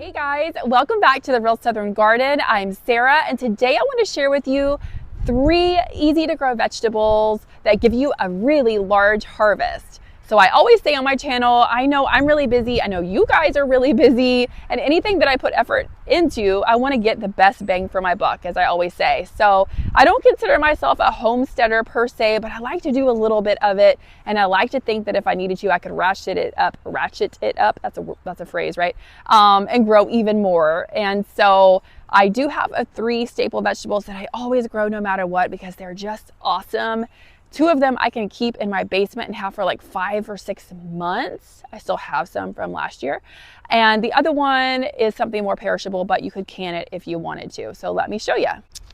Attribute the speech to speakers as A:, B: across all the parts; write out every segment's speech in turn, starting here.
A: Hey guys, welcome back to the Real Southern Garden. I'm Sarah, and today I want to share with you 3 easy to grow vegetables that give you a really large harvest. So I always say on my channel, I know I'm really busy, I know you guys are really busy, and anything that I put effort into, I want to get the best bang for my buck, as I always say. So I don't consider myself a homesteader per se, but I like to do a little bit of it, and I like to think that if I needed to, I could ratchet it up, that's a phrase, right? And grow even more. And so I do have 3 staple vegetables that I always grow no matter what because they're just awesome. 2 of them I can keep in my basement and have for like 5 or 6 months. I still have some from last year. And the other one is something more perishable, but you could can it if you wanted to. So let me show you.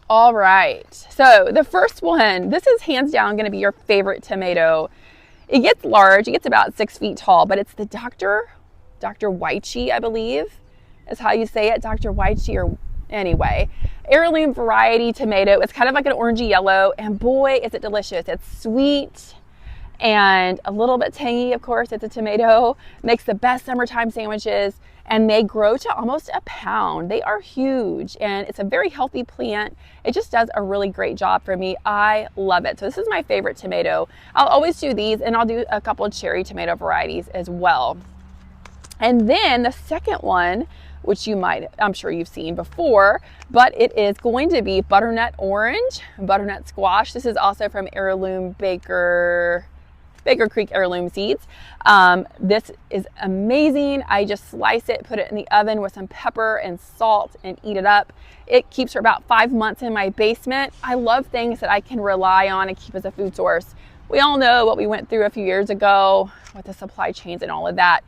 A: All right. So the first one, this is hands down going to be your favorite tomato. It gets large. It gets about 6 feet tall, but it's the Dr. Whitey, I believe is how you say it. Dr. Whitey, or anyway, heirloom variety tomato. It's kind of like an orangey yellow, and boy, is it delicious. It's sweet and a little bit tangy, of course. It's a tomato. Makes the best summertime sandwiches, and they grow to almost a pound. They are huge, and it's a very healthy plant. It just does a really great job for me. I love it. So this is my favorite tomato. I'll always do these, and I'll do a couple of cherry tomato varieties as well. And then the second one, which I'm sure you've seen before, but it is going to be butternut orange, butternut squash. This is also from Heirloom Baker Creek Heirloom Seeds. This is amazing. I just slice it, put it in the oven with some pepper and salt and eat it up. It keeps for about 5 months in my basement. I love things that I can rely on and keep as a food source. We all know what we went through a few years ago with the supply chains and all of that.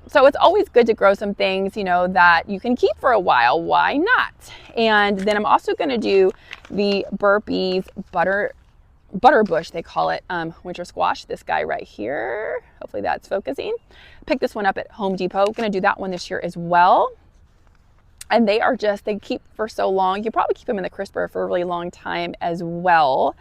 A: So it's always good to grow some things, that you can keep for a while. Why not? And then I'm also going to do the Burpees Butterbush, they call it, winter squash. This guy right here. Hopefully that's focusing. Picked this one up at Home Depot. Going to do that one this year as well. And they keep for so long. You probably keep them in the crisper for a really long time as well.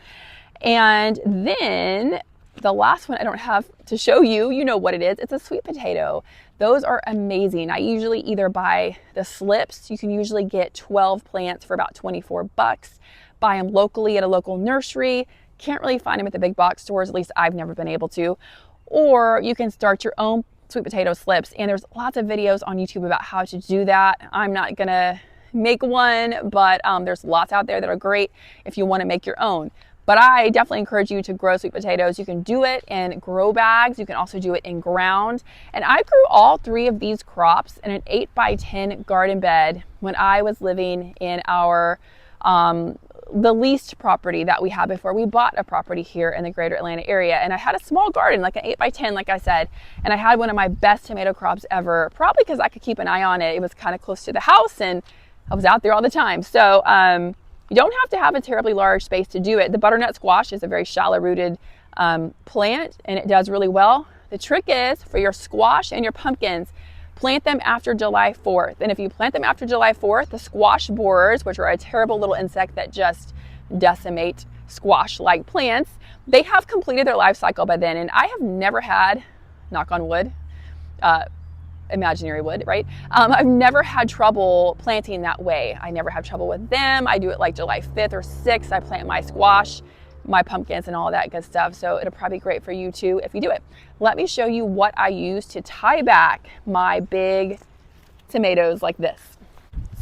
A: And then the last one I don't have to show you, you know what it is. It's a sweet potato. Those are amazing. I usually either buy the slips. You can usually get 12 plants for about 24 bucks. Buy them locally at a local nursery. Can't really find them at the big box stores. At least I've never been able to. Or you can start your own sweet potato slips. And there's lots of videos on YouTube about how to do that. I'm not going to make one, but there's lots out there that are great if you want to make your own. But I definitely encourage you to grow sweet potatoes. You can do it in grow bags. You can also do it in ground. And I grew all 3 of these crops in an 8x10 garden bed when I was living in our the leased property that we had before we bought a property here in the greater Atlanta area. And I had a small garden, like an 8x10, like I said. And I had one of my best tomato crops ever, probably because I could keep an eye on it. It was kind of close to the house, and I was out there all the time. So you don't have to have a terribly large space to do it. The butternut squash is a very shallow rooted plant, and it does really well. The trick is for your squash and your pumpkins, plant them after July 4th. And if you plant them after July 4th, the squash borers, which are a terrible little insect that just decimate squash-like plants, they have completed their life cycle by then. And I have never had, knock on wood, imaginary wood, right? I've never had trouble planting that way. I never have trouble with them. I do it like July 5th or 6th. I plant my squash, my pumpkins, and all of that good stuff. So it'll probably be great for you too if you do it. Let me show you what I use to tie back my big tomatoes like this.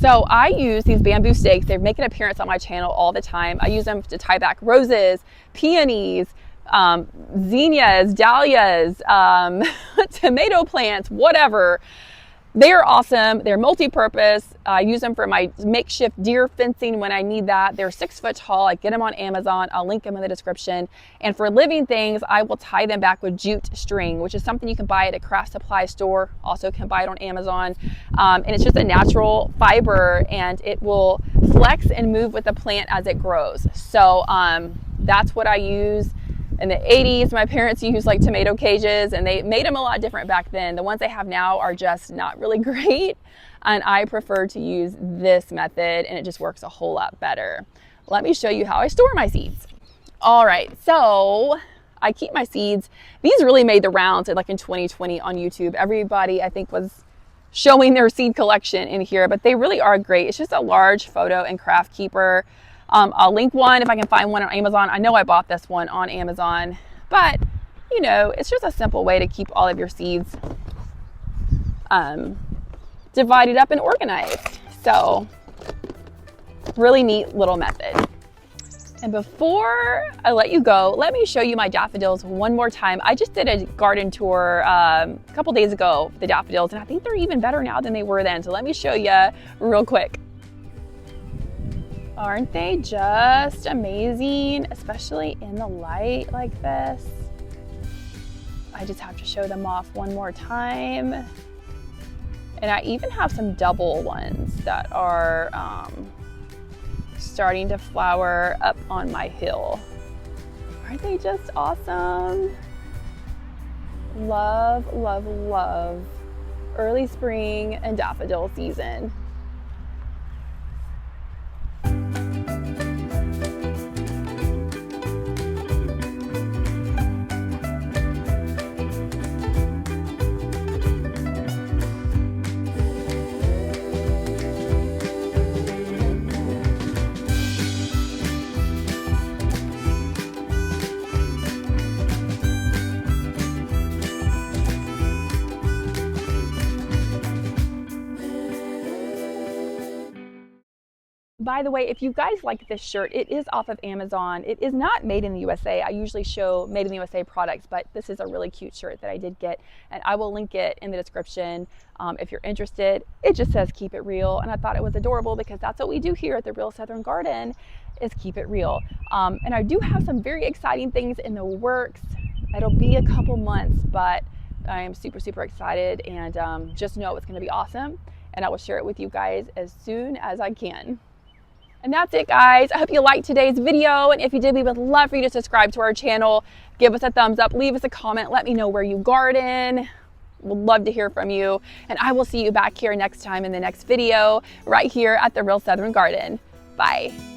A: So I use these bamboo stakes. They make an appearance on my channel all the time. I use them to tie back roses, peonies, zinnias, dahlias, tomato plants, whatever. They are awesome. They're multi-purpose. I use them for my makeshift deer fencing when I need that. They're 6 foot tall. I get them on Amazon. I'll link them in the description. And for living things, I will tie them back with jute string, which is something you can buy at a craft supply store. Also can buy it on Amazon. And it's just a natural fiber, and it will flex and move with the plant as it grows. So that's what I use. In the 80s, my parents used like tomato cages, and they made them a lot different back then. The ones they have now are just not really great, and I prefer to use this method, and it just works a whole lot better. Let me show you how I store my seeds. All right, so I keep my seeds. These really made the rounds like in 2020 on YouTube. Everybody, I think, was showing their seed collection in here, but they really are great. It's just a large photo and craft keeper. I'll link one if I can find one on Amazon. I know I bought this one on Amazon, but you know, it's just a simple way to keep all of your seeds divided up and organized. So really neat little method. And before I let you go, let me show you my daffodils one more time. I just did a garden tour a couple days ago for the daffodils, and I think they're even better now than they were then. So let me show you real quick. Aren't they just amazing, especially in the light like this? I just have to show them off one more time. And I even have some double ones that are starting to flower up on my hill. Aren't they just awesome? Love, love, love early spring and daffodil season. By the way, if you guys like this shirt, it is off of Amazon. It is not made in the USA. I usually show made in the USA products, but this is a really cute shirt that I did get, and I will link it in the description if you're interested. It just says keep it real, and I thought it was adorable because that's what we do here at the Real Southern Garden, is keep it real. And I do have some very exciting things in the works. It'll be a couple months, but I am super, super excited, and just know it's gonna be awesome, and I will share it with you guys as soon as I can. And that's it, guys. I hope you liked today's video. And if you did, we would love for you to subscribe to our channel. Give us a thumbs up, leave us a comment, let me know where you garden. We'd love to hear from you. And I will see you back here next time in the next video, right here at the Real Southern Garden. Bye.